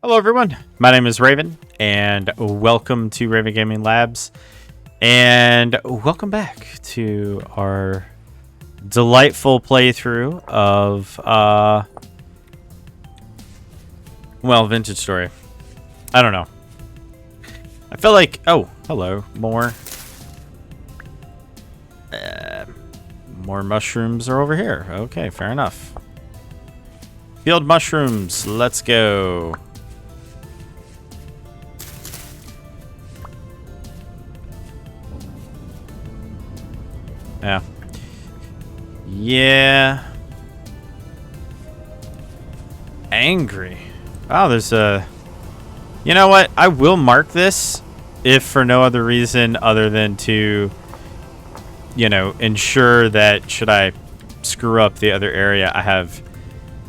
Hello everyone, my name is Raven, and welcome to Raven Gaming Labs, and welcome back to our delightful playthrough of, well, VintageStory. I don't know. I feel like, oh, hello, more mushrooms are over here. Okay, fair enough. Field mushrooms, let's go. Yeah. Angry. Oh, there's a... You know what? I will mark this, if for no other reason other than to, you know, ensure that should I screw up the other area, I have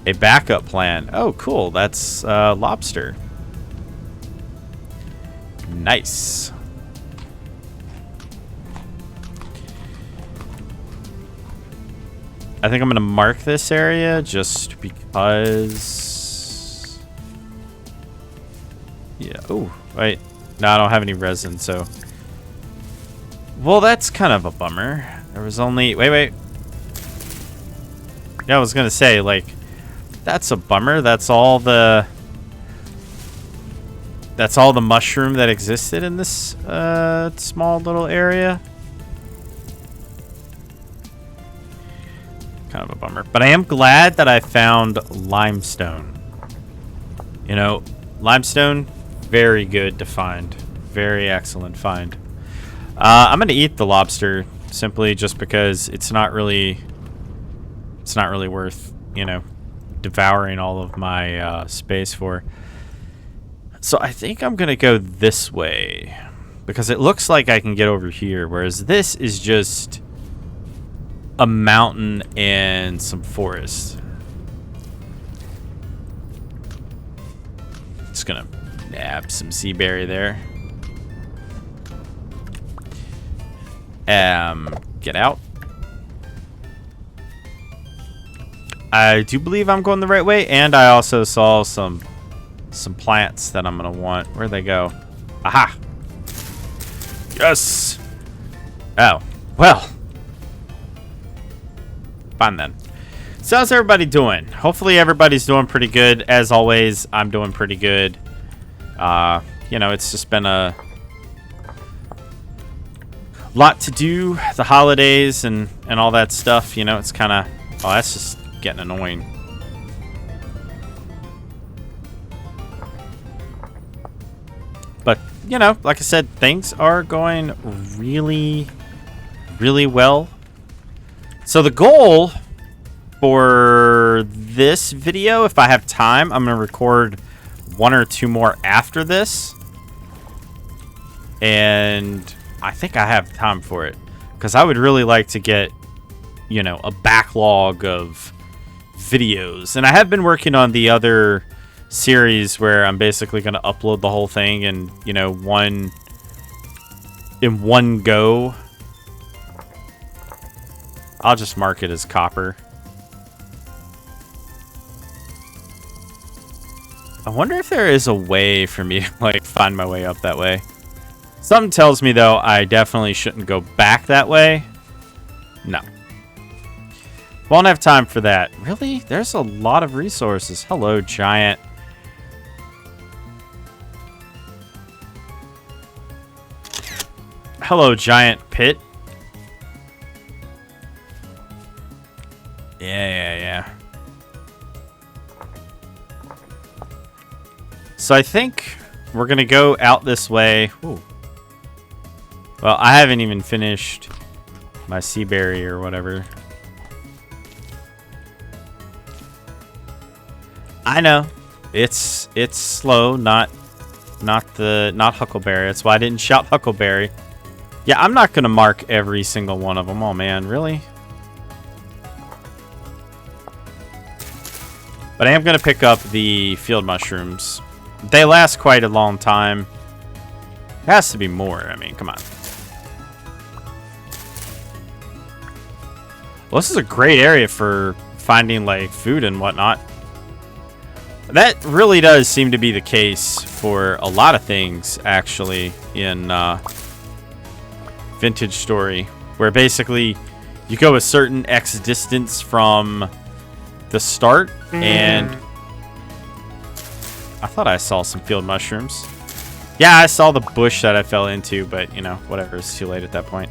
a backup plan. Oh, cool. That's lobster. Nice. I think I'm going to mark this area just because... Yeah. Oh, wait. No, I don't have any resin, so... Well, that's kind of a bummer. There was only... Wait. Yeah, I was going to say, like, that's a bummer. That's all the mushroom that existed in this small little area. Kind of a bummer, but I am glad that I found limestone. You know, limestone, very good to find. Very excellent find. I'm gonna eat the lobster simply just because it's not really worth, you know, devouring all of my space for. So I think I'm gonna go this way because it looks like I can get over here, whereas this is just a mountain and some forest. Just gonna nab some sea berry there. Get out. I do believe I'm going the right way, and I also saw some plants that I'm gonna want. Where'd they go? Aha! Yes! Oh, well. Fine then. So how's everybody doing? Hopefully everybody's doing pretty good. As always, I'm doing pretty good. You know, it's just been a lot to do. The holidays and all that stuff. You know, it's kind of... Oh, that's just getting annoying. But, you know, like I said, things are going really, really well. So the goal for this video, if I have time, I'm going to record one or two more after this. And I think I have time for it. Because I would really like to get, you know, a backlog of videos. And I have been working on the other series where I'm basically going to upload the whole thing in, you know, in one go. I'll just mark it as copper. I wonder if there is a way for me to, like, find my way up that way. Something tells me, though, I definitely shouldn't go back that way. No. Won't have time for that. Really? There's a lot of resources. Hello, giant. Hello, giant pit. Yeah. So I think we're going to go out this way. Ooh. Well, I haven't even finished my sea berry or whatever. I know. It's slow, not huckleberry. That's why I didn't shout huckleberry. Yeah, I'm not going to mark every single one of them. Oh, man, really? But I am going to pick up the field mushrooms. They last quite a long time. It has to be more. I mean, come on. Well, this is a great area for finding, like, food and whatnot. That really does seem to be the case for a lot of things, actually, in VintageStory, where basically you go a certain X distance from the start, and I thought I saw some field mushrooms. Yeah, I saw the bush that I fell into, but, you know, whatever, it's too late at that point.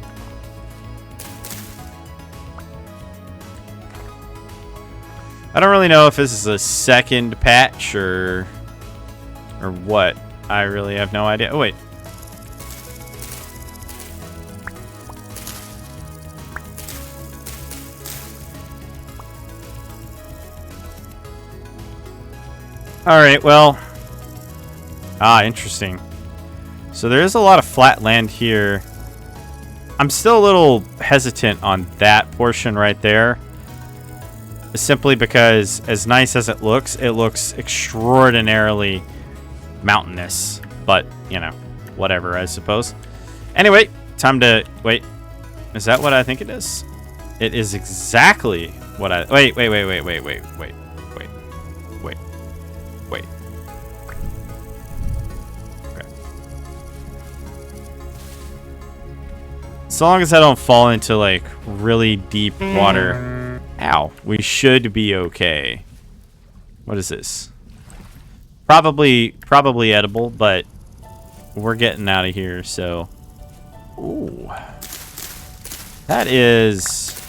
I don't really know if this is a second patch or what. I really have no idea. Oh, wait. Alright, well. Interesting. So there is a lot of flat land here. I'm still a little hesitant on that portion right there. Simply because, as nice as it looks extraordinarily mountainous. But, you know, whatever, I suppose. Anyway, time to... Wait. Is that what I think it is? It is exactly what I... Wait. Okay. So long as I don't fall into, like, really deep water... Ow. We should be okay. What is this? Probably edible, but we're getting out of here, so... Ooh. That is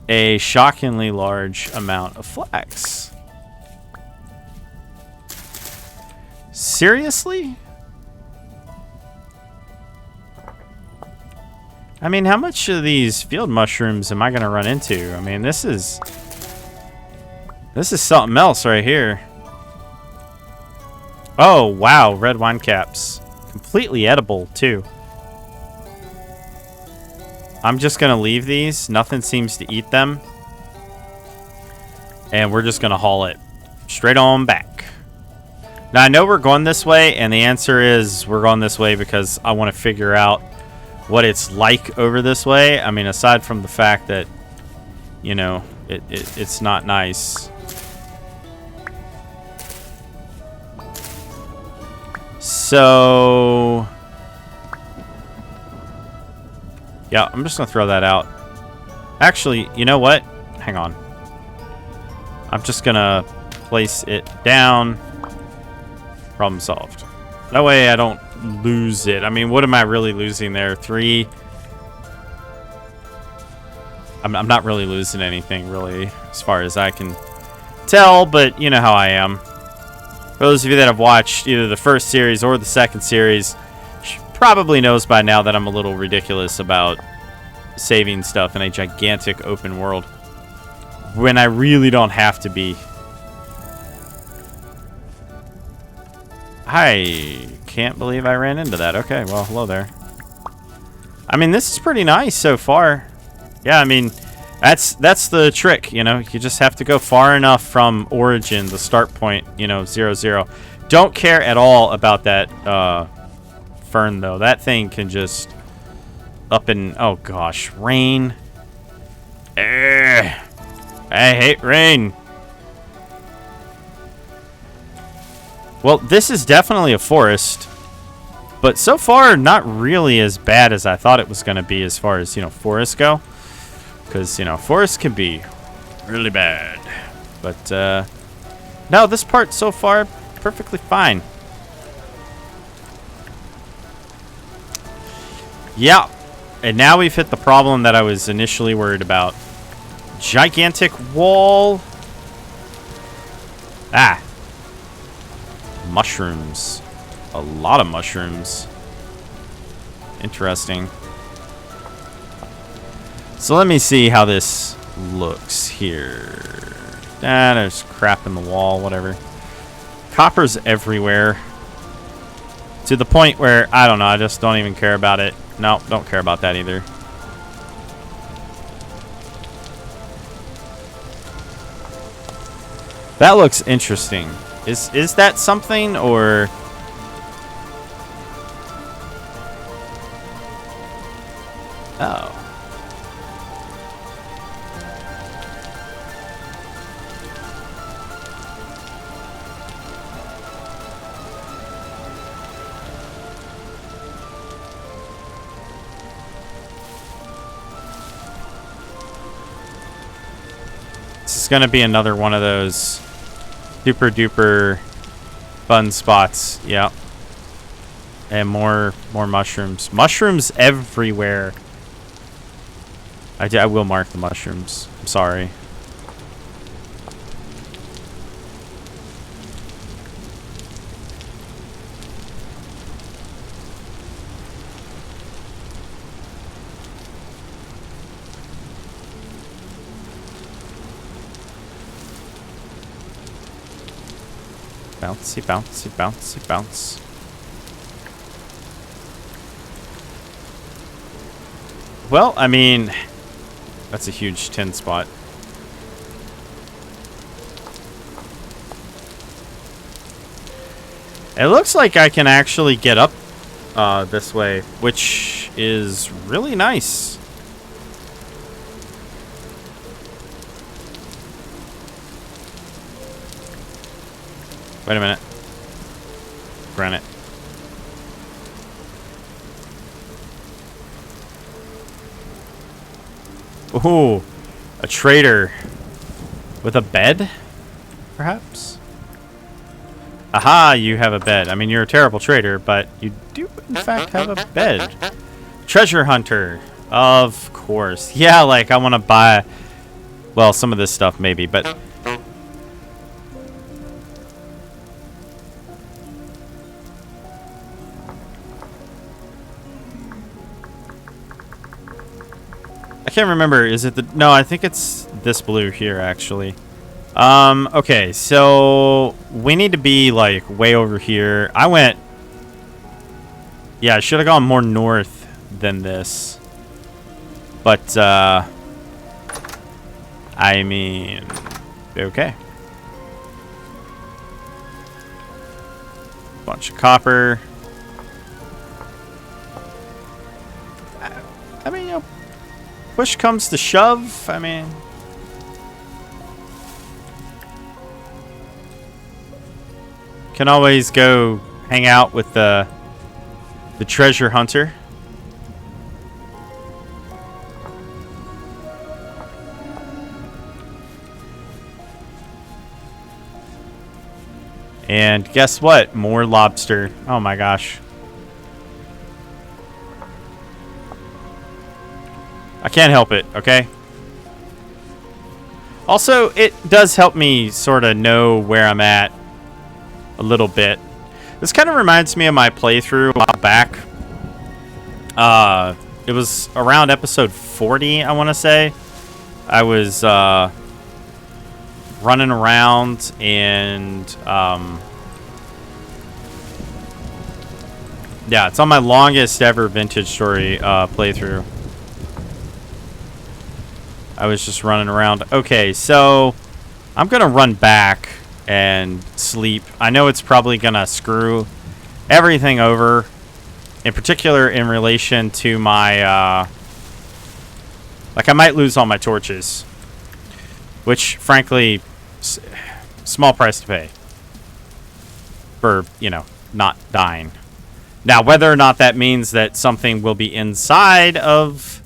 a shockingly large amount of flax. Seriously? I mean, how much of these field mushrooms am I going to run into? I mean, this is something else right here. Oh, wow, red wine caps. Completely edible, too. I'm just going to leave these. Nothing seems to eat them. And we're just going to haul it straight on back. Now, I know we're going this way, and the answer is we're going this way because I want to figure out what it's like over this way. I mean, aside from the fact that, you know, it's not nice. So, yeah, I'm just gonna throw that out. Actually, you know what? Hang on. I'm just gonna place it down. Problem solved. That way I don't lose it. I mean, what am I really losing there? 3. I'm not really losing anything, really, as far as I can tell, but you know how I am. For those of you that have watched either the first series or the second series, probably knows by now that I'm a little ridiculous about saving stuff in a gigantic open world when I really don't have to be. I can't believe I ran into that. Okay, well, hello there. I mean, this is pretty nice so far. Yeah, I mean, that's the trick, you know. You just have to go far enough from origin, the start point, you know, 0-0. Don't care at all about that fern, though. That thing can just up and... Oh, gosh. Rain. I hate rain. Well, this is definitely a forest, but so far not really as bad as I thought it was going to be as far as, you know, forests go. Because, you know, forests can be really bad. But, no, this part so far, perfectly fine. Yeah, and now we've hit the problem that I was initially worried about. Gigantic wall. Ah. Mushrooms. A lot of mushrooms. Interesting. So let me see how this looks here. There's crap in the wall, whatever. Copper's everywhere. To the point where, I don't know, I just don't even care about it. No, don't care about that either. That looks interesting. Is that something, or... Oh. It's gonna be another one of those super duper fun spots. Yeah. And more mushrooms. Mushrooms everywhere. I will mark the mushrooms. I'm sorry. Bouncy, bouncy, bouncy, bounce. Well, I mean, that's a huge tin spot. It looks like I can actually get up this way, which is really nice. Wait a minute. Granite. Ooh, a trader with a bed, perhaps? Aha, you have a bed. I mean, you're a terrible trader, but you do, in fact, have a bed. Treasure hunter. Of course. Yeah, like, I want to buy, well, some of this stuff, maybe, but... I can't remember. Is it the... No, I think it's this blue here, actually. Okay, so we need to be, like, way over here. I went... Yeah, I should have gone more north than this. But, I mean... Okay. Bunch of copper. I mean, you know... Push comes to shove, I mean... Can always go hang out with the treasure hunter. And guess what? More lobster. Oh my gosh. I can't help it, okay? Also, it does help me sort of know where I'm at a little bit. This kind of reminds me of my playthrough a while back. It was around episode 40, I want to say. I was running around and yeah, it's on my longest ever VintageStory playthrough. I was just running around. Okay, so I'm gonna run back and sleep. I know it's probably gonna screw everything over, in particular in relation to my like I might lose all my torches, which frankly small price to pay for, you know, not dying. Now whether or not that means that something will be inside of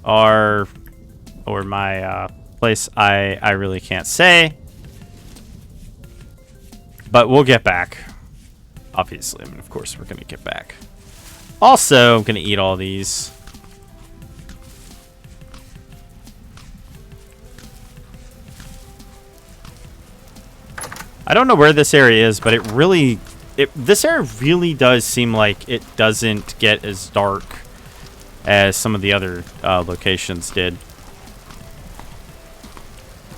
our or my place, I really can't say. But we'll get back. Obviously, I mean, of course, we're going to get back. Also, I'm going to eat all these. I don't know where this area is, but this area really does seem like it doesn't get as dark as some of the other locations did.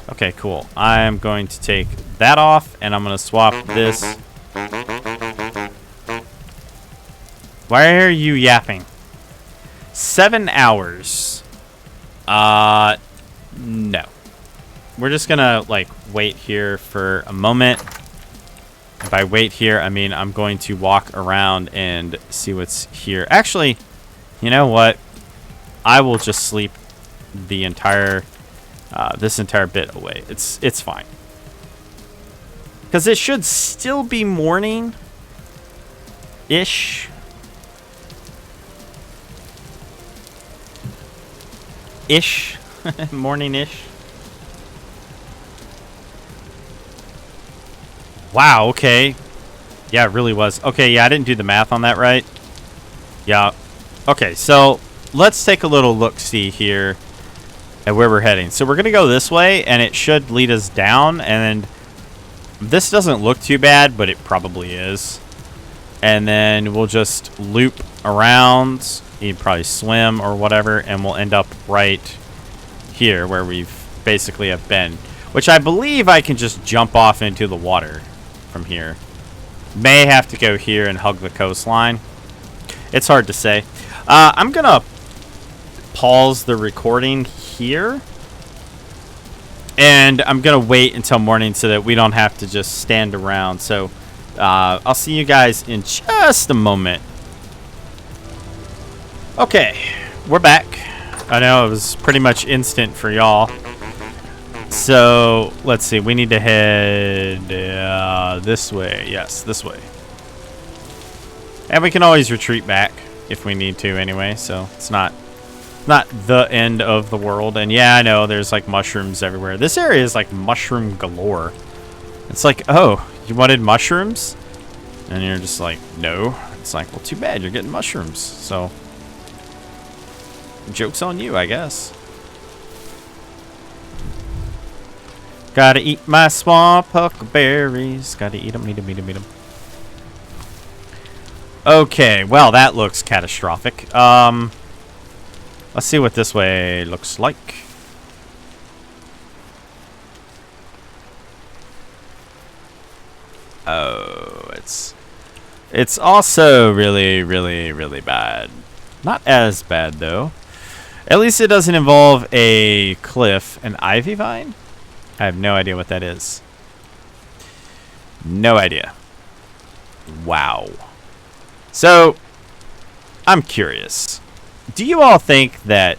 Okay, cool. I'm going to take that off, and I'm going to swap this. Why are you yapping? 7 hours. No. We're just going to, like, wait here for a moment. And by wait here, I mean I'm going to walk around and see what's here. Actually, you know what? I will just sleep the entire... this entire bit away. It's fine. Because it should still be morning-ish. Morning-ish. Wow, okay. Yeah, it really was. Okay, yeah, I didn't do the math on that right. Yeah. Okay, so let's take a little look-see here at where we're heading. So we're going to go this way, and it should lead us down. And this doesn't look too bad, but it probably is. And then we'll just loop around. You'd probably swim or whatever, and we'll end up right here where we've basically have been. Which I believe I can just jump off into the water from here. May have to go here and hug the coastline. It's hard to say. I'm going to pause the recording here. And I'm going to wait until morning so that we don't have to just stand around. So I'll see you guys in just a moment. Okay, we're back. I know it was pretty much instant for y'all. So let's see. We need to head this way. Yes, this way. And we can always retreat back if we need to anyway. So it's not the end of the world. And yeah, I know there's like mushrooms everywhere. This area is like mushroom galore. It's like, oh, you wanted mushrooms? And you're just like, no. It's like, well, too bad. You're getting mushrooms. So joke's on you, I guess. Gotta eat my swamp huckleberries. Gotta eat them, eat them, eat them, eat them. Okay, well, that looks catastrophic. Let's see what this way looks like. Oh, it's also really, really, really bad. Not as bad, though. At least it doesn't involve a cliff. An ivy vine? I have no idea what that is. No idea. Wow. So, I'm curious. Do you all think that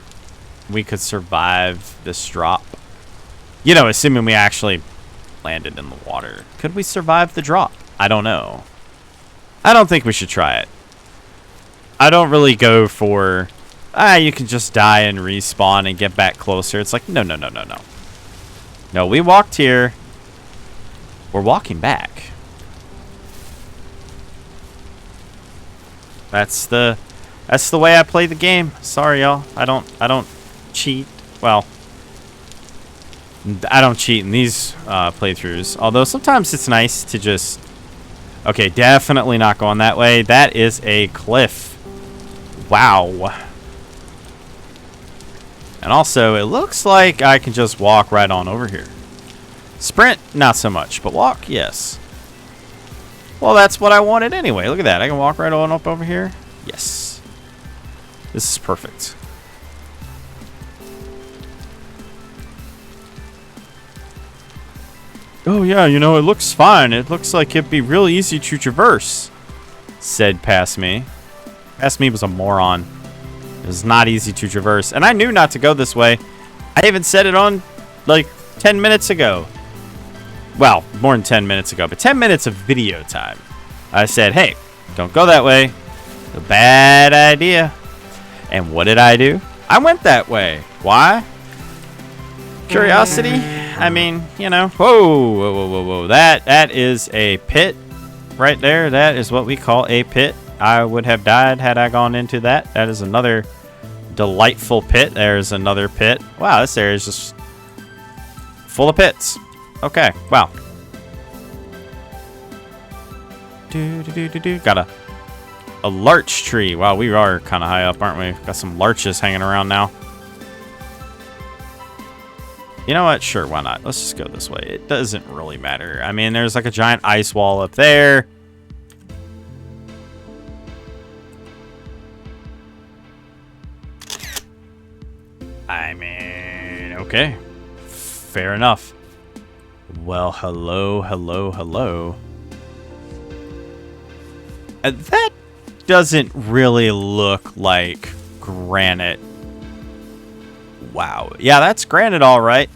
we could survive this drop? You know, assuming we actually landed in the water. Could we survive the drop? I don't know. I don't think we should try it. I don't really go for, you can just die and respawn and get back closer. It's like, no, no, no, no, no. No, we walked here. We're walking back. That's the way I play the game. Sorry, y'all. I don't cheat. Well, I don't cheat in these playthroughs. Although sometimes it's nice to just... Okay, definitely not going that way. That is a cliff. Wow. And also, it looks like I can just walk right on over here. Sprint, not so much. But walk, yes. Well, that's what I wanted anyway. Look at that. I can walk right on up over here. Yes. This is perfect. Oh, yeah, you know, it looks fine. It looks like it'd be real easy to traverse, said Past Me. Past Me was a moron. It was not easy to traverse. And I knew not to go this way. I even said it on, like, 10 minutes ago. Well, more than 10 minutes ago, but 10 minutes of video time. I said, hey, don't go that way. It's a bad idea. And what did I do? I went that way. Why? Curiosity? I mean, you know. Whoa, whoa, whoa, whoa, whoa. That is a pit right there. That is what we call a pit. I would have died had I gone into that. That is another delightful pit. There's another pit. Wow, this area is just full of pits. Okay, wow. Got a larch tree. Wow, we are kind of high up, aren't we? Got some larches hanging around now. You know what? Sure, why not? Let's just go this way. It doesn't really matter. I mean, there's like a giant ice wall up there. I mean, okay. Fair enough. Well, hello, hello, hello. That doesn't really look like granite. Wow. Yeah, that's granite, all right.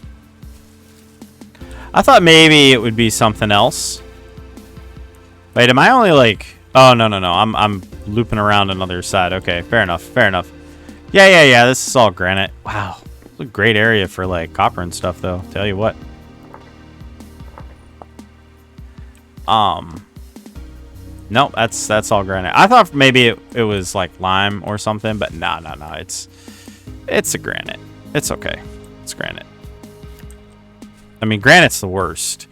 I thought maybe it would be something else. Wait, am I only like... Oh, no, no, no. I'm looping around another side. Okay, fair enough, fair enough. Yeah. This is all granite. Wow. It's a great area for, like, copper and stuff, though. Tell you what. No, that's all granite. I thought maybe it was like lime or something, but no. It's a granite. It's okay. It's granite. I mean, granite's the worst.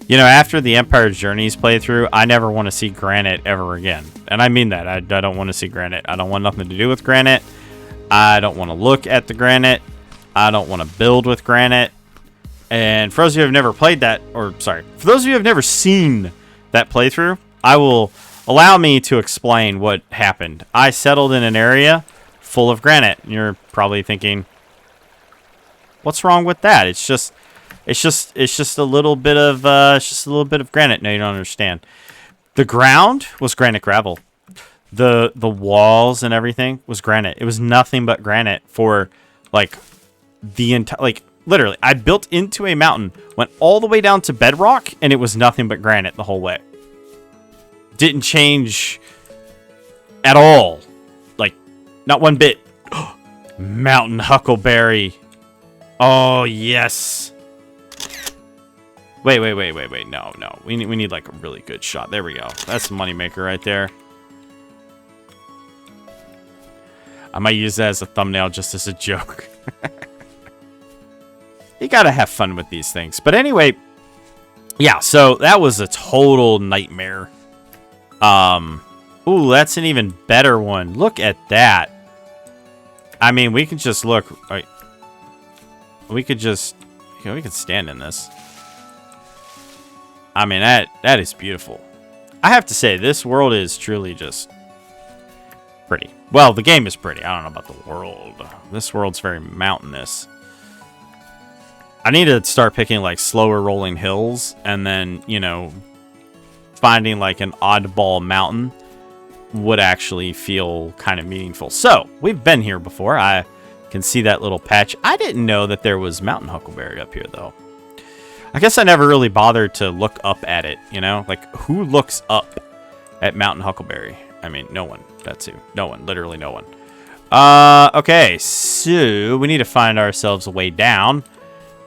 You know, after the Empire Journeys playthrough, I never want to see granite ever again. And I mean that. I don't want to see granite. I don't want nothing to do with granite. I don't want to look at the granite. I don't want to build with granite. And for those of you who have never played that, or sorry, for those of you who have never seen that playthrough, I will allow me to explain what happened. I settled in an area full of granite. And you're probably thinking, what's wrong with that? It's just a little bit of granite. No, you don't understand. The ground was granite gravel. The walls and everything was granite. It was nothing but granite for like the entire, like literally. I built into a mountain, went all the way down to bedrock, and it was nothing but granite the whole way. Didn't change at all. Like not one bit. Mountain huckleberry. Oh yes. Wait. No. We need like a really good shot. There we go. That's the moneymaker right there. I might use that as a thumbnail just as a joke. You gotta have fun with these things. But anyway, yeah, so that was a total nightmare. Ooh, that's an even better one. Look at that. I mean, we can just look. We could just, we could stand in this. I mean, that is beautiful. I have to say, this world is truly just pretty. Well, the game is pretty. I don't know about the world. This world's very mountainous. I need to start picking, like, slower rolling hills. And then, you know, finding, like, an oddball mountain would actually feel kind of meaningful. So, we've been here before. I can see that little patch. I didn't know that there was mountain huckleberry up here, though. I guess I never really bothered to look up at it, you know? Like, who looks up at mountain huckleberry? I mean, no one. That's who. No one. Literally no one. Okay, so we need to find ourselves a way down.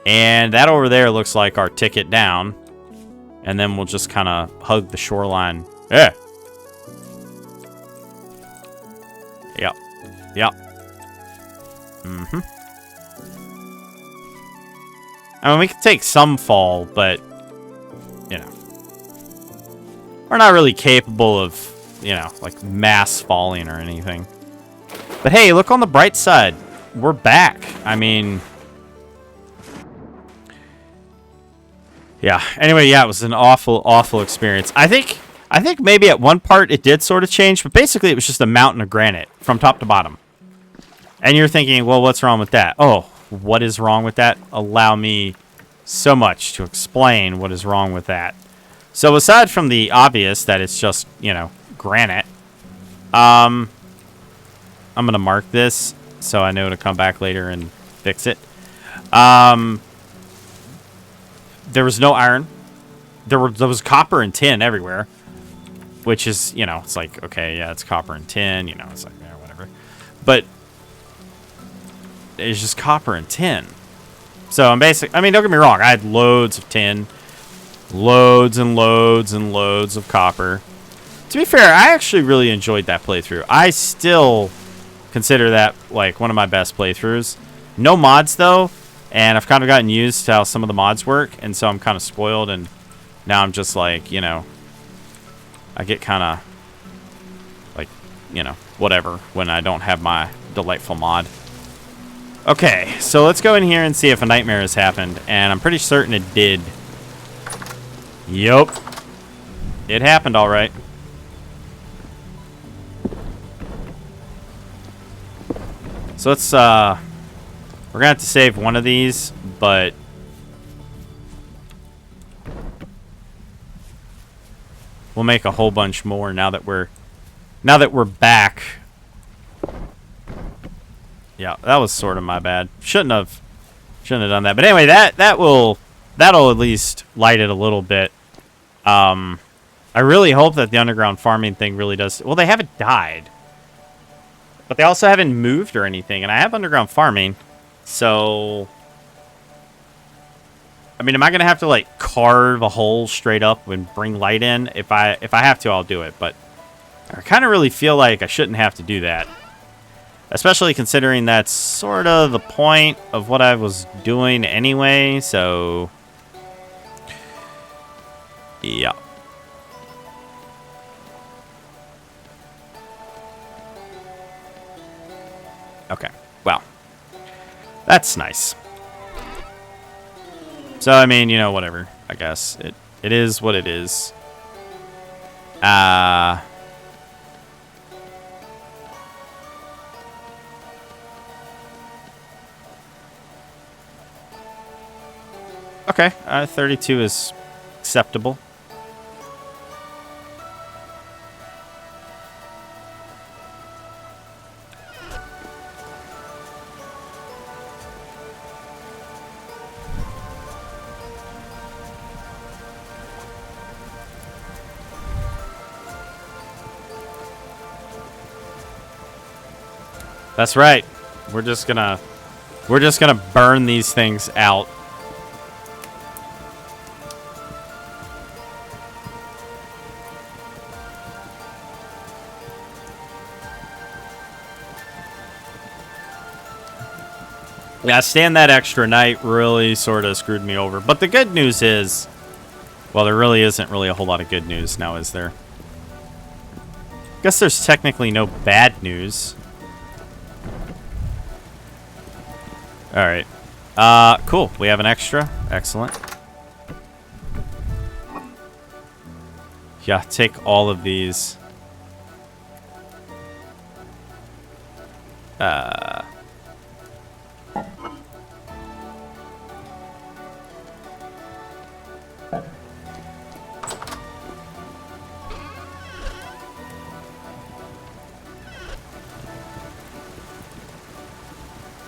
And that over there looks like our ticket down. And then we'll just kind of hug the shoreline. Yeah. Yep. Yep. Mm-hmm. I mean, we could take some fall, but, you know, we're not really capable of, you know, like mass falling or anything. But hey, look on the bright side. We're back. I mean, yeah. Anyway, yeah, it was an awful, awful experience. I think maybe at one part it did sort of change, but basically it was just a mountain of granite from top to bottom. And you're thinking, well, what's wrong with that? Oh, what is wrong with that? Allow me so much to explain what is wrong with that. So aside from the obvious that it's just, you know, granite, I'm going to mark this so I know to come back later and fix it. There was no iron. There was copper and tin everywhere, which is, you know, it's like, okay, yeah, it's copper and tin, you know, it's like, yeah, whatever. But it's just copper and tin. So I'm basically, I mean, don't get me wrong, I had loads of tin, loads and loads and loads of copper. To be fair, I actually really enjoyed that playthrough. I still consider that like one of my best playthroughs. No mods though, and I've kind of gotten used to how some of the mods work, and so I'm kind of spoiled, and now I'm just like, you know, I get kind of like, you know, whatever when I don't have my delightful mod. Okay, so let's go in here and see if a nightmare has happened, and I'm pretty certain it did. Yup. It happened all right. So let's, we're gonna have to save one of these, but we'll make a whole bunch more now that we're back. Yeah, that was sort of my bad. Shouldn't have done that. But anyway, that'll at least light it a little bit. I really hope that the underground farming thing really does. Well, they haven't died, but they also haven't moved or anything. And I have underground farming, so I mean, am I gonna have to like carve a hole straight up and bring light in? If I have to, I'll do it. But I kind of really feel like I shouldn't have to do that, especially considering that's sort of the point of what I was doing anyway. So yeah. Okay. Well, that's nice. So, I mean, you know, whatever. I guess it is what it is. Okay, 32 is acceptable. That's right. We're just gonna burn these things out. Yeah, staying that extra night really sort of screwed me over. But the good news is, well, there really isn't really a whole lot of good news now, is there? Guess there's technically no bad news. Alright. Cool. We have an extra. Excellent. Yeah, take all of these.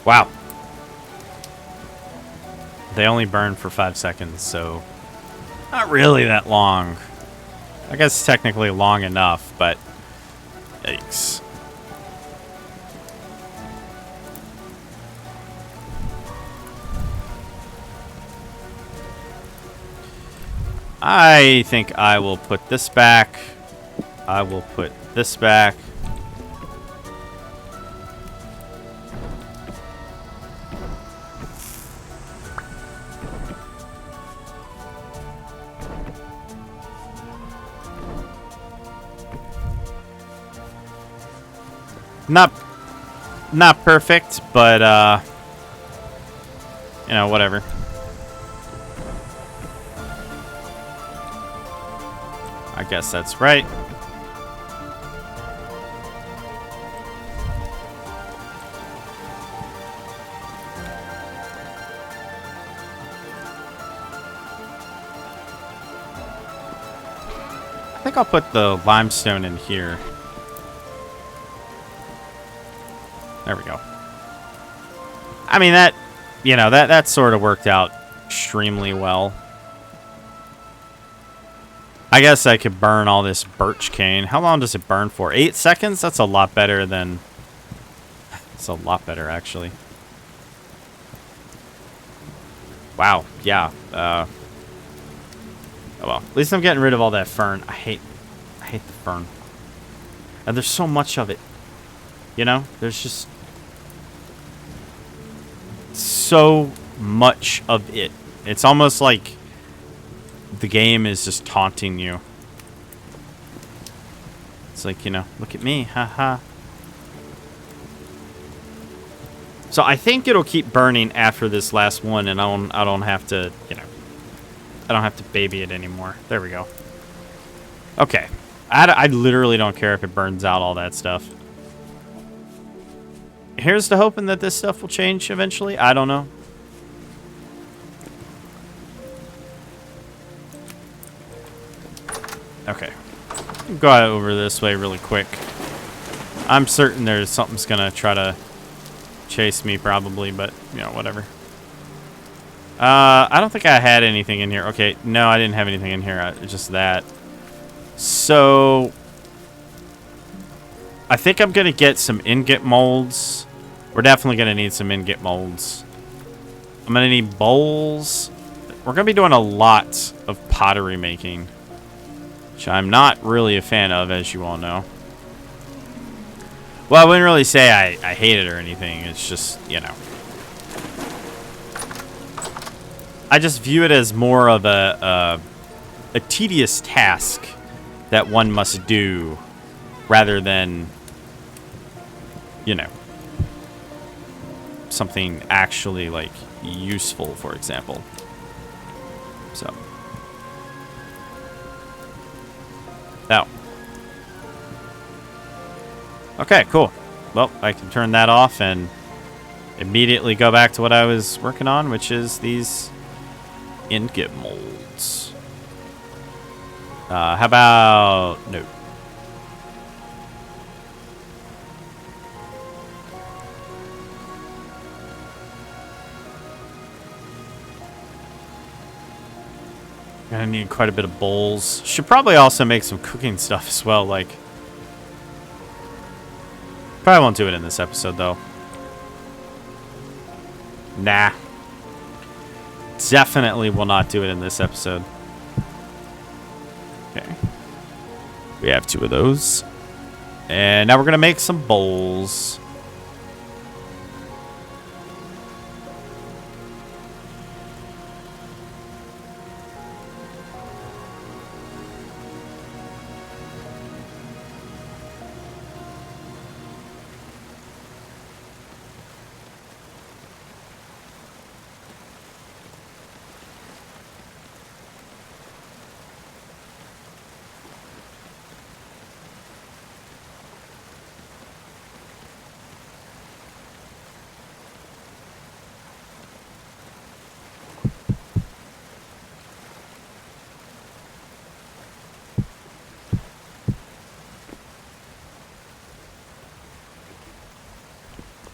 Wow. They only burn for 5 seconds, so not really that long. I guess technically long enough, but yikes. I think I will put this back. I will put this back. Not perfect, but you know, whatever. I guess that's right. I think I'll put the limestone in here. There we go. I mean, that, you know, that sort of worked out extremely well. I guess I could burn all this birch cane. How long does it burn for? 8 seconds? That's a lot better than... It's a lot better, actually. Wow, yeah. Oh, well. At least I'm getting rid of all that fern. I hate the fern. And there's so much of it. You know? There's just... so much of it. It's almost like the game is just taunting you. It's like, you know, look at me, haha. So I think it'll keep burning after this last one, and I don't have to, you know, I don't have to baby it anymore. There we go. Okay, I literally don't care if it burns out all that stuff. Here's to hoping that this stuff will change eventually. I don't know. Okay. Go over this way really quick. I'm certain there's something's gonna try to chase me probably, but, you know, whatever. I don't think I had anything in here. Okay, no, I didn't have anything in here. Just that. So... I think I'm gonna get some ingot molds. We're definitely gonna need some ingot molds. I'm gonna need bowls. we're going to be doing a lot of pottery making, which I'm not really a fan of, as you all know. Well, I wouldn't really say I hate it or anything. It's just, you know. I just view it as more of a tedious task that one must do rather than, you know, something actually, like, useful, for example. So. Now. Okay, cool. Well, I can turn that off and immediately go back to what I was working on, which is these ingot molds. How about... No. Gonna need quite a bit of bowls. Should probably also make some cooking stuff as well, like... Probably won't do it in this episode, though. Nah. Definitely will not do it in this episode. Okay. We have 2 of those. And now we're going to make some bowls.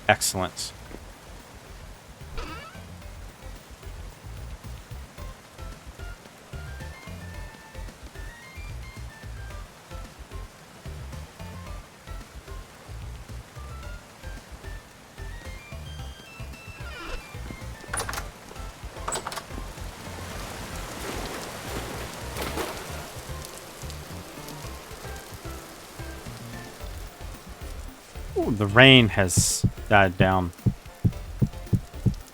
Excellent. Ooh, the rain has died down.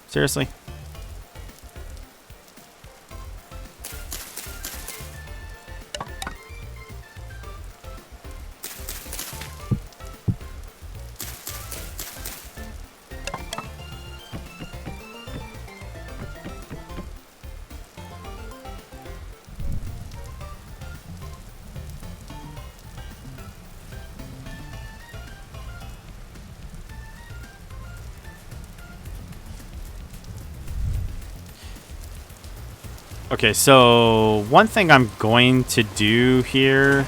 Seriously? Okay, so one thing I'm going to do here...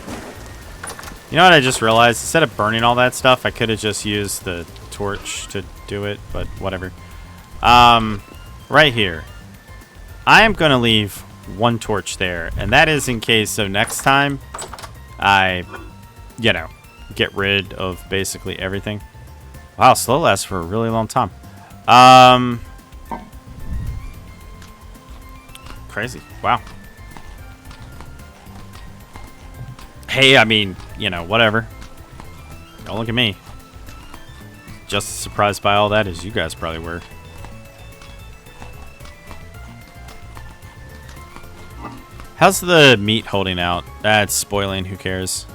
You know what I just realized? Instead of burning all that stuff, I could have just used the torch to do it, but whatever. Right here. I am going to leave 1 torch there, and that is in case so next time I, you know, get rid of basically everything. Wow, slow lasts for a really long time. Crazy. Wow. Hey, I mean, you know, whatever. Don't look at me. Just as surprised by all that as you guys probably were. How's the meat holding out? That's spoiling. Who cares?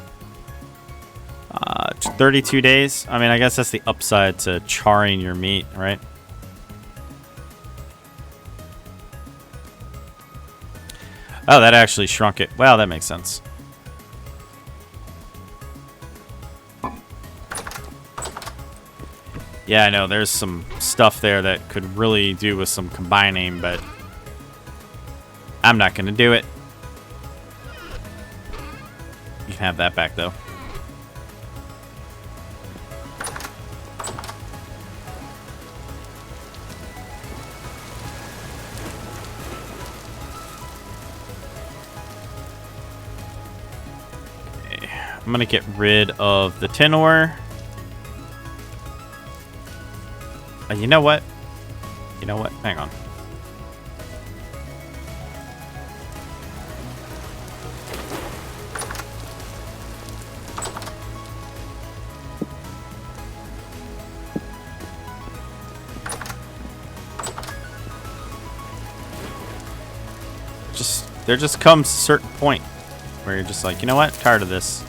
32 days. I mean, I guess that's the upside to charring your meat, right? Oh, that actually shrunk it. Wow, that makes sense. Yeah, I know. There's some stuff there that could really do with some combining, but I'm not going to do it. You can have that back, though. I'm going to get rid of the tin ore. You know what? You know what? Hang on. there just comes a certain point where you're just like, you know what? Tired of this.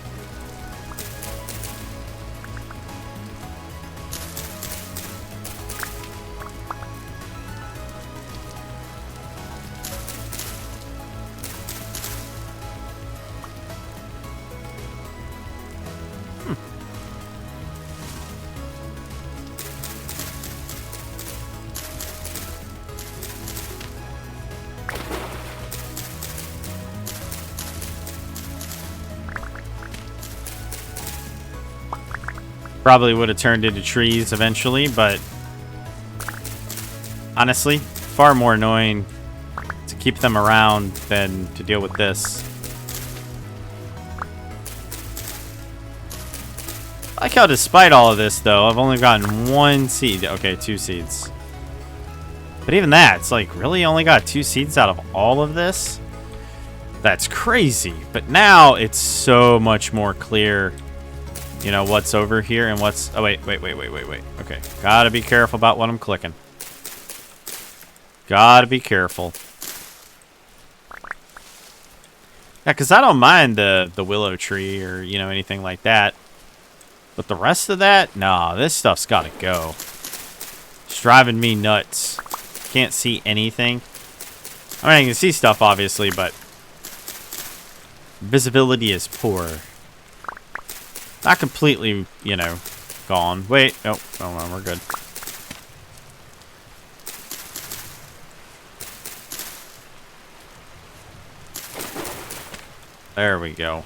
Probably would have turned into trees eventually, but honestly, far more annoying to keep them around than to deal with this. I like how despite all of this, though, I've only gotten 1 seed. Okay, 2 seeds. But even that, it's like, really only got 2 seeds out of all of this? That's crazy. But now it's so much more clear, you know, what's over here and what's... Oh, wait. Okay, gotta be careful about what I'm clicking. Gotta be careful. Yeah, because I don't mind the willow tree or, you know, anything like that. But the rest of that? Nah, this stuff's gotta go. It's driving me nuts. Can't see anything. I mean, I can see stuff, obviously, but visibility is poor. Not completely, you know, gone. Wait. Oh, no, we're good. There we go.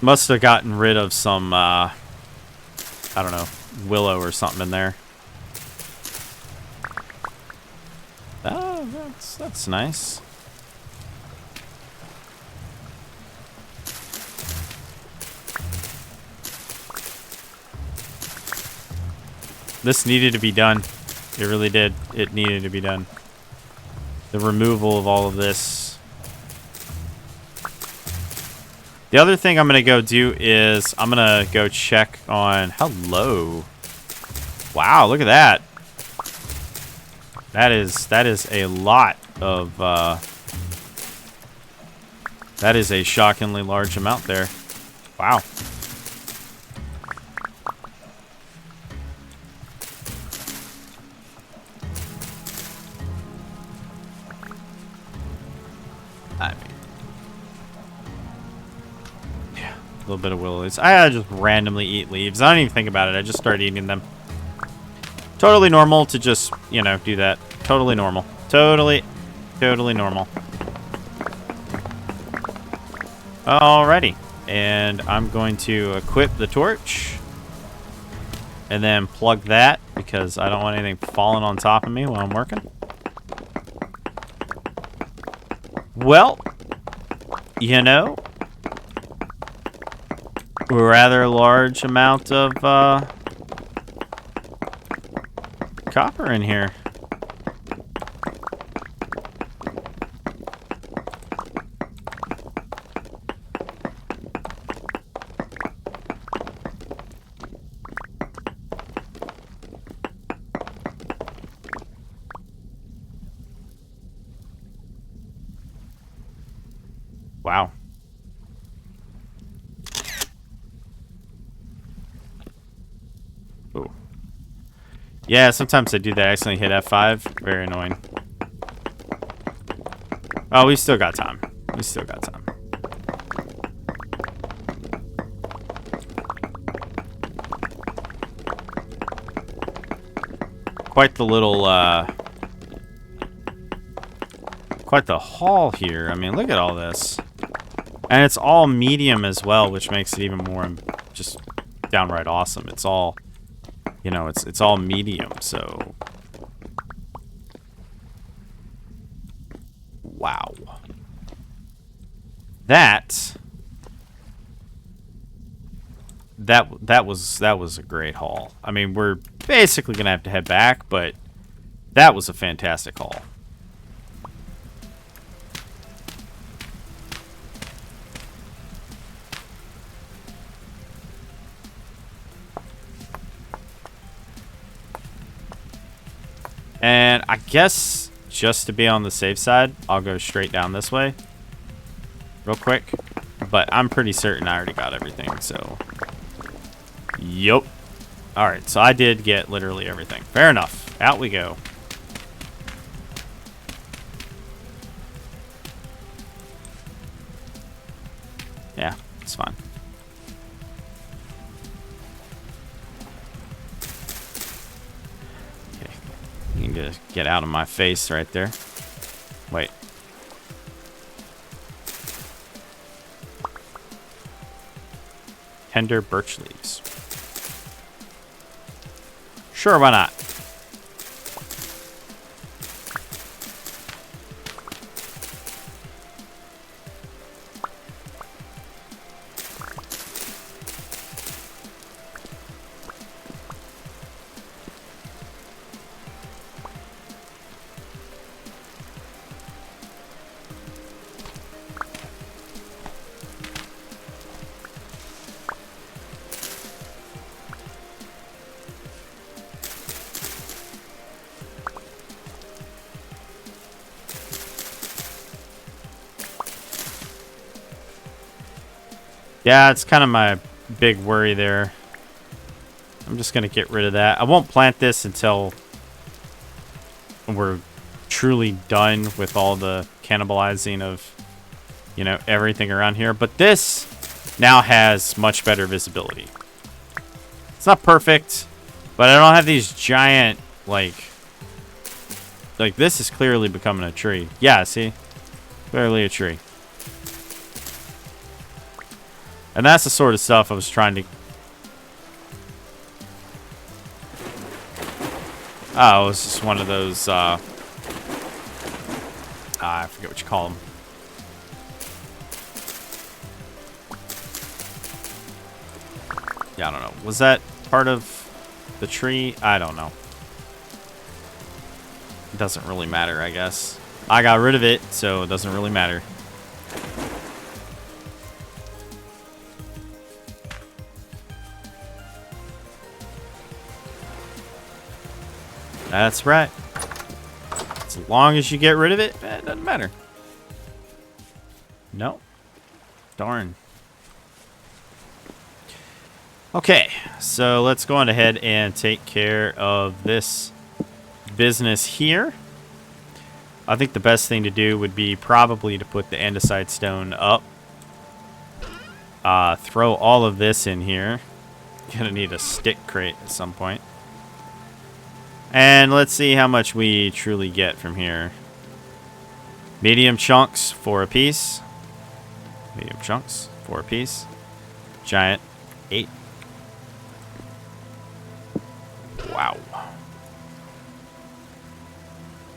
Must have gotten rid of some, I don't know, willow or something in there. Oh, that's nice. This needed to be done. It really did. It needed to be done. The removal of all of this. The other thing I'm going to go do is I'm going to go check on... Hello. Wow, look at that. That is a lot of... that is a shockingly large amount there. Wow. A little bit of willows. I just randomly eat leaves. I don't even think about it. I just start eating them. Totally normal to just, you know, do that. Totally normal. Totally normal. Alrighty. And I'm going to equip the torch. And then plug that because I don't want anything falling on top of me while I'm working. Well, you know, a rather large amount of copper in here. Wow. Ooh. Yeah, sometimes I do that. I accidentally hit F5. Very annoying. Oh, we still got time. We still got time. Quite the little, quite the haul here. I mean, look at all this. And it's all medium as well, which makes it even more just downright awesome. It's all, you know, it's all medium, so. Wow. That was a great haul. I mean, we're basically gonna have to head back, but that was a fantastic haul. And I guess just to be on the safe side, I'll go straight down this way real quick. But I'm pretty certain I already got everything, so... Yup. Alright, so I did get literally everything. Fair enough. Out we go. Yeah, it's fine. Okay. You can just get out of my face right there. Wait. Tender birch leaves. Sure, why not? Yeah, it's kind of my big worry there. I'm just going to get rid of that. I won't plant this until we're truly done with all the cannibalizing of, you know, everything around here. But this now has much better visibility. It's not perfect, but I don't have these giant, like this is clearly becoming a tree. Yeah, see? Clearly a tree. And that's the sort of stuff I was trying to... Oh, it was just one of those, I forget what you call them. Yeah, I don't know. Was that part of the tree? I don't know. It doesn't really matter, I guess. I got rid of it, so it doesn't really matter. That's right. As long as you get rid of it, it doesn't matter. No. Darn. Okay, so let's go on ahead and take care of this business here. I think the best thing to do would be probably to put the andesite stone up. Throw all of this in here. Gonna need a stick crate at some point. And let's see how much we truly get from here. Medium chunks, 4 apiece. Medium chunks, 4 apiece. Giant, 8. Wow.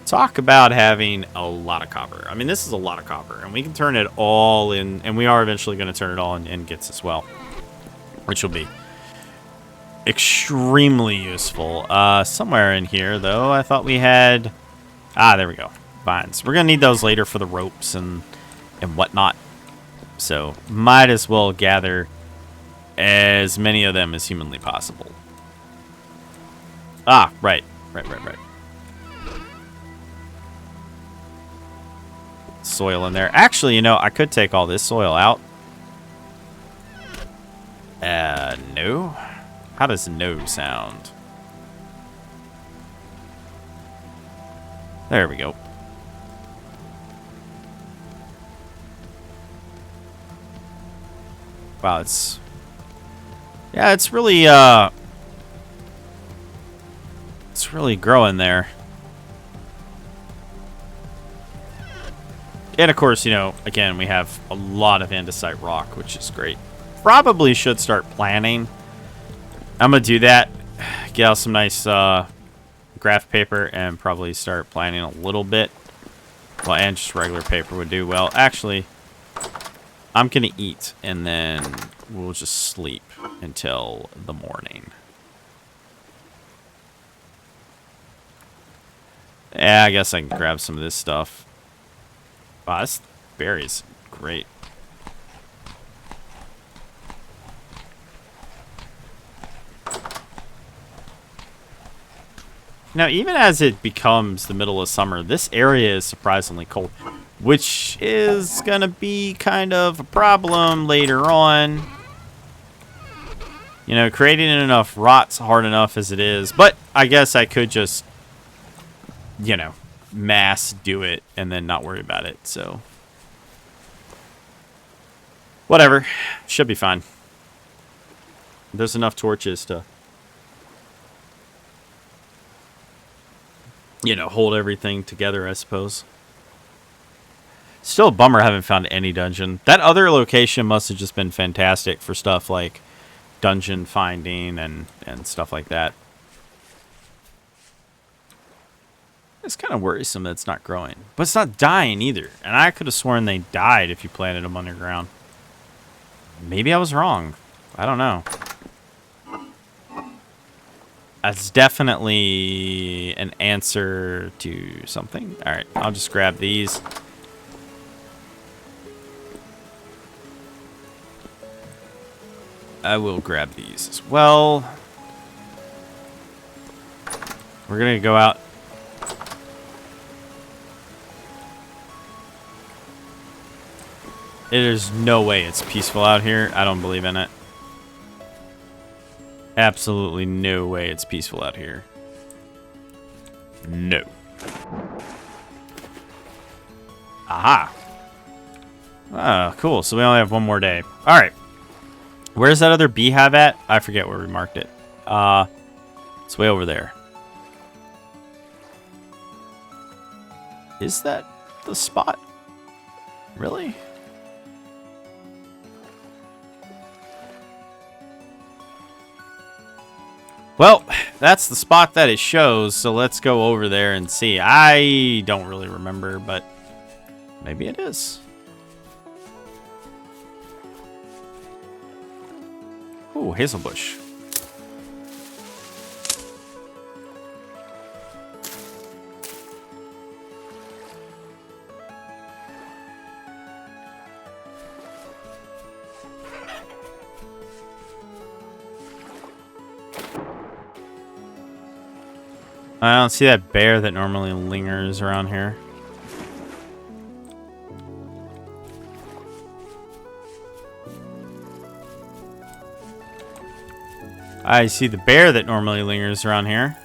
Talk about having a lot of copper. I mean, this is a lot of copper. And we can turn it all in. And we are eventually going to turn it all in ingots as well. Which will be extremely useful. Somewhere in here, though, I thought we had... Ah, there we go. Vines. We're going to need those later for the ropes and whatnot. So, might as well gather as many of them as humanly possible. Ah, right. Right. Soil in there. Actually, you know, I could take all this soil out. No. How does no sound? There we go. Wow, it's... Yeah, it's really growing there. And of course, you know, again, we have a lot of andesite rock, which is great. Probably should start planning. I'm going to do that. Get out some nice graph paper and probably start planning a little bit. Well, and just regular paper would do well. Actually, I'm going to eat and then we'll just sleep until the morning. Yeah, I guess I can grab some of this stuff. Wow, this berry's great. Now, even as it becomes the middle of summer, this area is surprisingly cold, which is going to be kind of a problem later on. You know, creating enough rot's hard enough as it is, but I guess I could just, you know, mass do it and then not worry about it, so. Whatever. Should be fine. There's enough torches to, you know, hold everything together, I suppose. Still a bummer I haven't found any dungeon. That other location must have just been fantastic for stuff like dungeon finding and stuff like that. It's kind of worrisome that it's not growing. But it's not dying either. And I could have sworn they died if you planted them underground. Maybe I was wrong. I don't know. That's definitely an answer to something. Alright, I'll just grab these. I will grab these as well. We're going to go out. There's no way it's peaceful out here. I don't believe in it. Absolutely no way it's peaceful out here. No. Aha. Ah, cool. So we only have one more day. All right. Where's that other beehive at? I forget where we marked it. It's way over there. Is that the spot? Really? Well, that's the spot that it shows, so let's go over there and see. I don't really remember, but maybe it is. Ooh, hazelbush. I don't see that bear that normally lingers around here. I see the bear that normally lingers around here.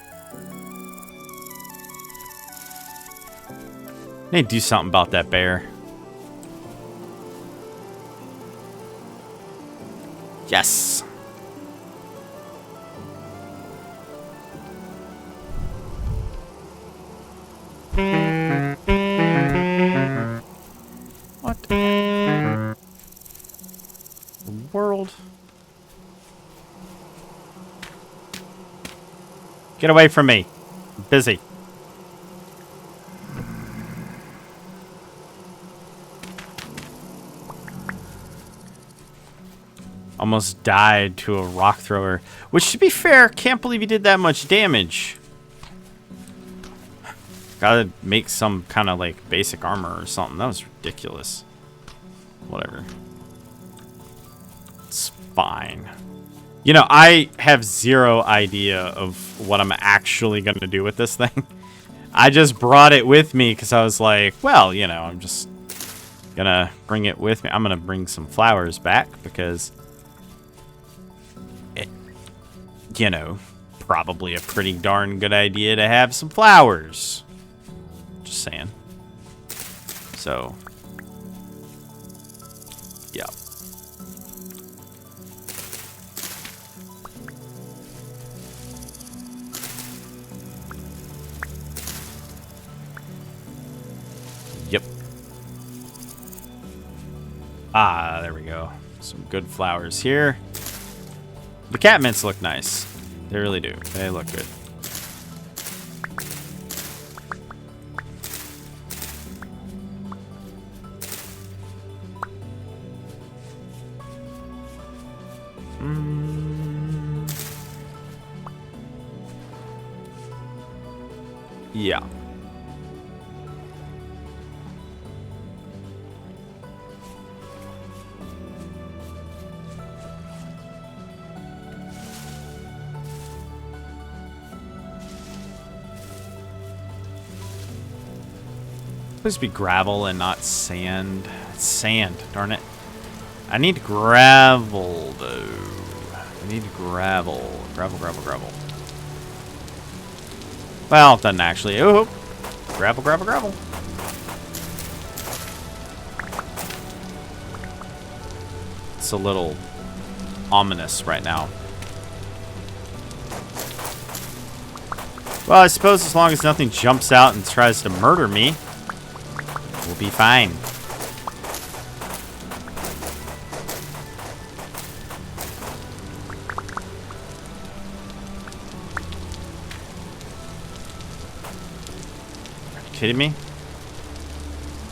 Need to do something about that bear. Yes. What? The world. Get away from me. I'm busy. Almost died to a rock thrower. Which, to be fair, can't believe he did that much damage. Gotta make some kind of, like, basic armor or something. That was ridiculous. Whatever. It's fine. You know, I have zero idea of what I'm actually going to do with this thing. I just brought it with me because I was like, well, you know, I'm just going to bring it with me. I'm going to bring some flowers back because, you know, probably a pretty darn good idea to have some flowers. Just saying. So, yeah. Yep. Ah, there we go. Some good flowers here. The cat mints look nice. They really do. They look good. Yeah. supposed to be gravel and not sand. It's sand, darn it. I need gravel, though. I need gravel. Gravel. Well, it doesn't actually. Oh, gravel. It's a little ominous right now. Well, I suppose as long as nothing jumps out and tries to murder me, we'll be fine. Are you kidding me?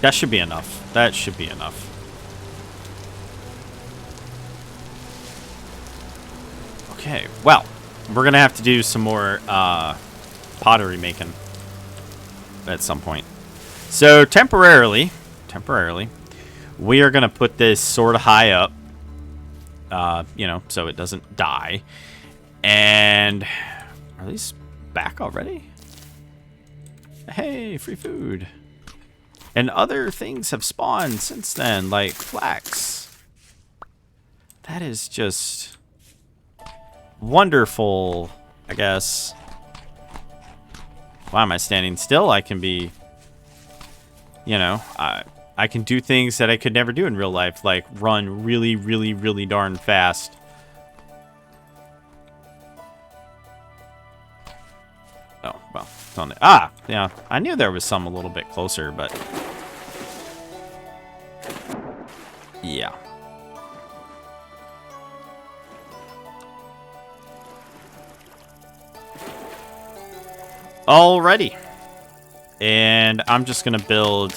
That should be enough. That should be enough. Okay, well, we're going to have to do some more pottery making at some point. So temporarily, we are going to put this sort of high up, you know, so it doesn't die. And are these back already? Hey, free food. And other things have spawned since then, like flax. That is just wonderful, I guess. Why am I standing still? I can be, you know, I can do things that I could never do in real life, like run really darn fast. Oh, well, it's on there. Ah, yeah, I knew there was some a little bit closer, but yeah. Alrighty. And I'm just going to build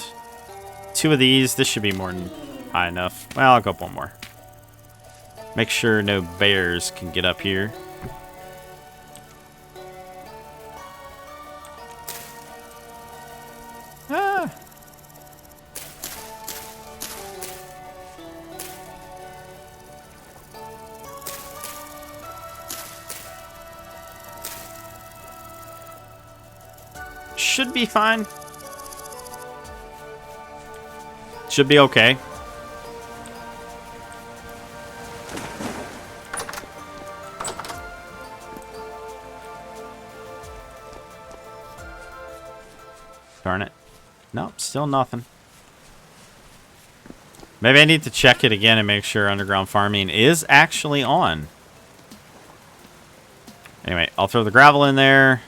2 of these. This should be more than high enough. Well, I'll go up 1 more. Make sure no bears can get up here. Ah. Should be fine. Should be okay. Darn it. Nope, still nothing. Maybe I need to check it again and make sure underground farming is actually on. Anyway, I'll throw the gravel in there.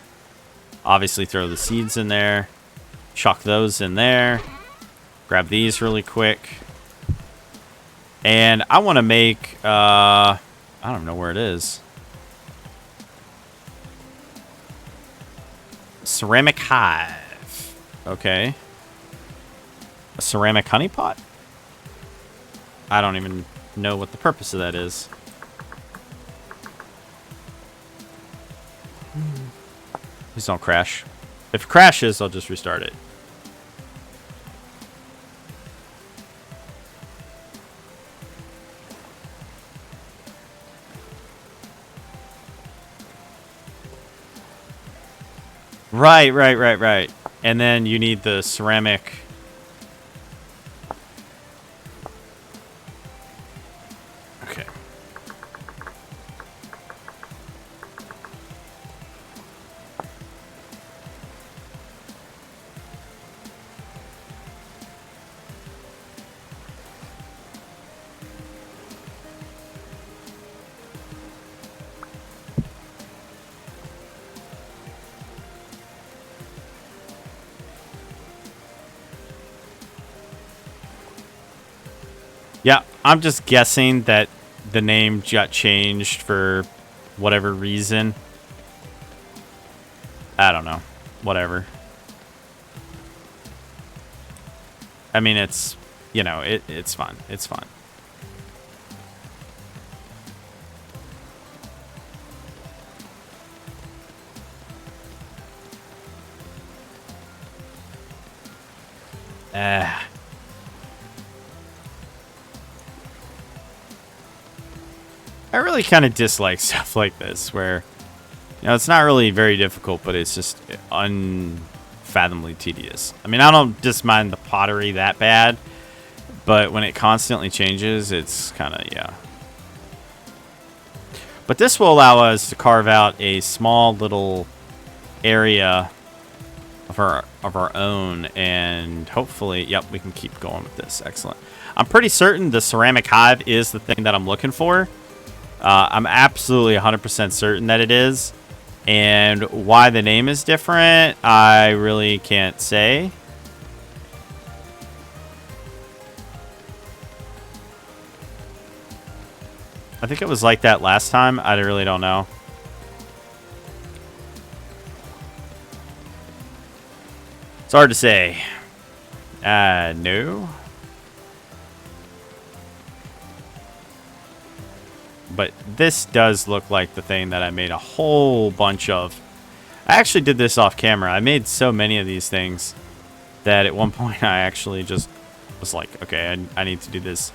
Obviously throw the seeds in there. Chuck those in there. Grab these really quick. And I want to make, I don't know where it is. Ceramic hive. Okay. A ceramic honey pot? I don't even know what the purpose of that is. Please don't crash. If it crashes, I'll just restart it. Right. And then you need the ceramic. Okay. Yeah, I'm just guessing that the name got changed for whatever reason. I don't know. Whatever. I mean, it's, you know, it's fun. It's fun. I really kind of dislike stuff like this, where, you know, it's not really very difficult, but it's just unfair unfathomably tedious. I mean, I don't just mind the pottery that bad, but when it constantly changes, it's kind of, yeah. But this will allow us to carve out a small little area of our own, and hopefully, yep, we can keep going with this. Excellent. I'm pretty certain the ceramic hive is the thing that I'm looking for. I'm absolutely 100% certain that it is. And why the name is different, I really can't say. I think it was like that last time. I really don't know. It's hard to say. No. But this does look like the thing that I made a whole bunch of. I actually did this off camera. I made so many of these things that at one point I actually just was like, okay, I need to do this.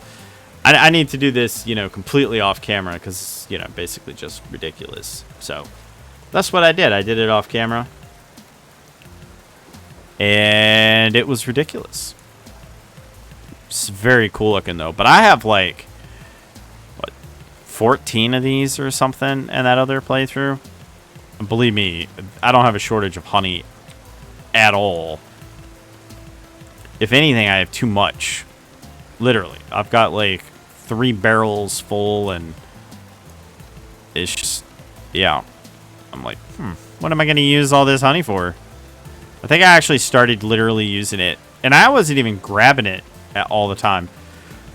I need to do this, you know, completely off camera because, you know, basically just ridiculous. So that's what I did. I did it off camera. And it was ridiculous. It's very cool looking though. But I have like, what, 14 of these or something in that other playthrough. And believe me, I don't have a shortage of honey at all. If anything, I have too much. Literally. I've got like 3 barrels full and it's just, yeah. I'm like, what am I going to use all this honey for? I think I actually started literally using it. And I wasn't even grabbing it all the time.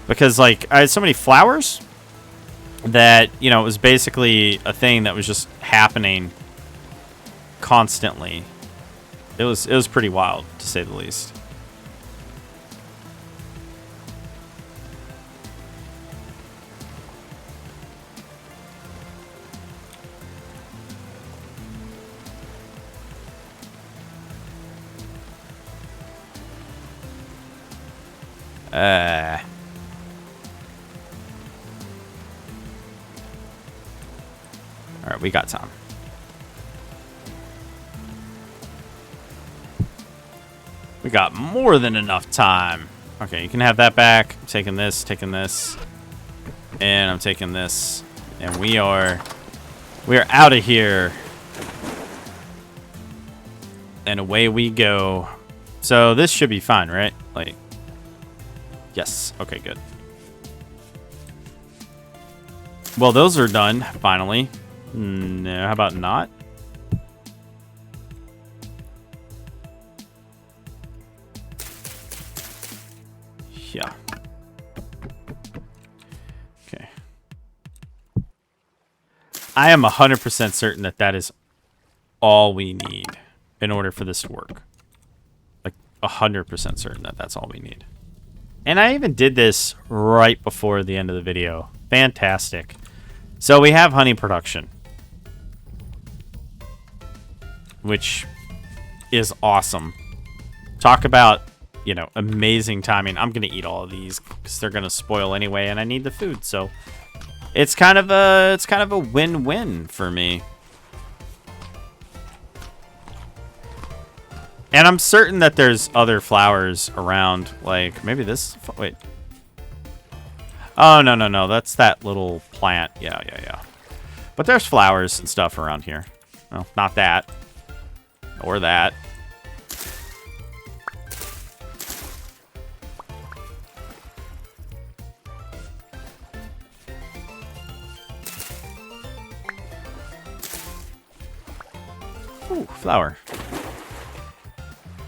Because, like, I had so many flowers that, you know, it was basically a thing that was just happening constantly. It was pretty wild, to say the least. Alright, we got time. We got more than enough time. Okay, you can have that back. I'm taking this, and I'm taking this. And we are out of here. And away we go. So this should be fine, right? Like, yes. Okay, good. Well, those are done, finally. No, how about not? Yeah. Okay. I am 100% certain that that is all we need in order for this to work. Like, 100% certain that that's all we need. And I even did this right before the end of the video. Fantastic. So we have honey production, which is awesome. Talk about, you know, amazing timing. I'm going to eat all of these because they're going to spoil anyway, and I need the food. So it's kind of a win-win for me. And I'm certain that there's other flowers around, like maybe this. Wait. Oh, no. That's that little plant. Yeah. But there's flowers and stuff around here. Well, not that. Or that. Ooh, flower.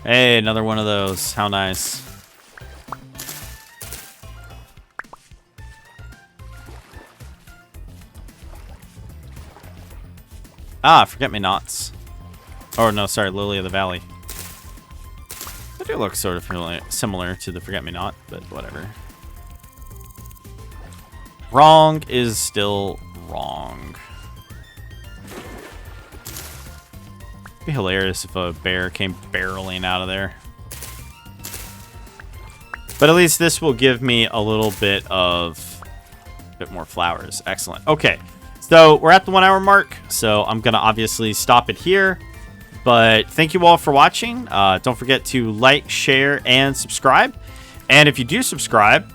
Hey, another one of those. How nice. Ah, forget-me-nots. Oh, no, sorry, Lily of the Valley. They do look sort of similar to the forget-me-not, but whatever. Wrong is still wrong. It'd be hilarious if a bear came barreling out of there. But at least this will give me a little bit more flowers. Excellent. Okay. So we're at the 1 hour mark. So I'm going to obviously stop it here. But thank you all for watching. Don't forget to like, share, and subscribe. And if you do subscribe,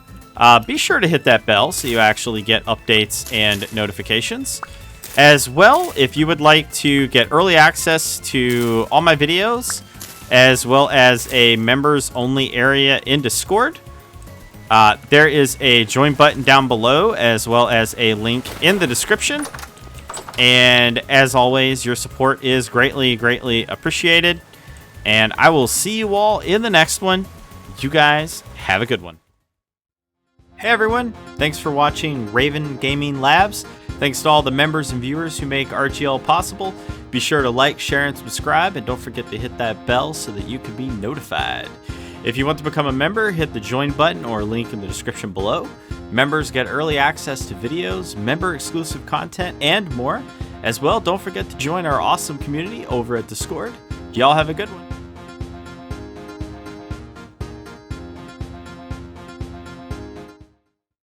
be sure to hit that bell so you actually get updates and notifications. As well, if you would like to get early access to all my videos, as well as a members only area in Discord, there is a join button down below, as well as a link in the description. And as always, your support is greatly, greatly appreciated. And I will see you all in the next one. You guys have a good one. Hey everyone, thanks for watching Raven Gaming Labs. Thanks to all the members and viewers who make RGL possible. Be sure to like, share, and subscribe, and don't forget to hit that bell so that you can be notified. If you want to become a member, hit the join button or link in the description below. Members get early access to videos, member-exclusive content, and more. As well, don't forget to join our awesome community over at Discord. Y'all have a good one.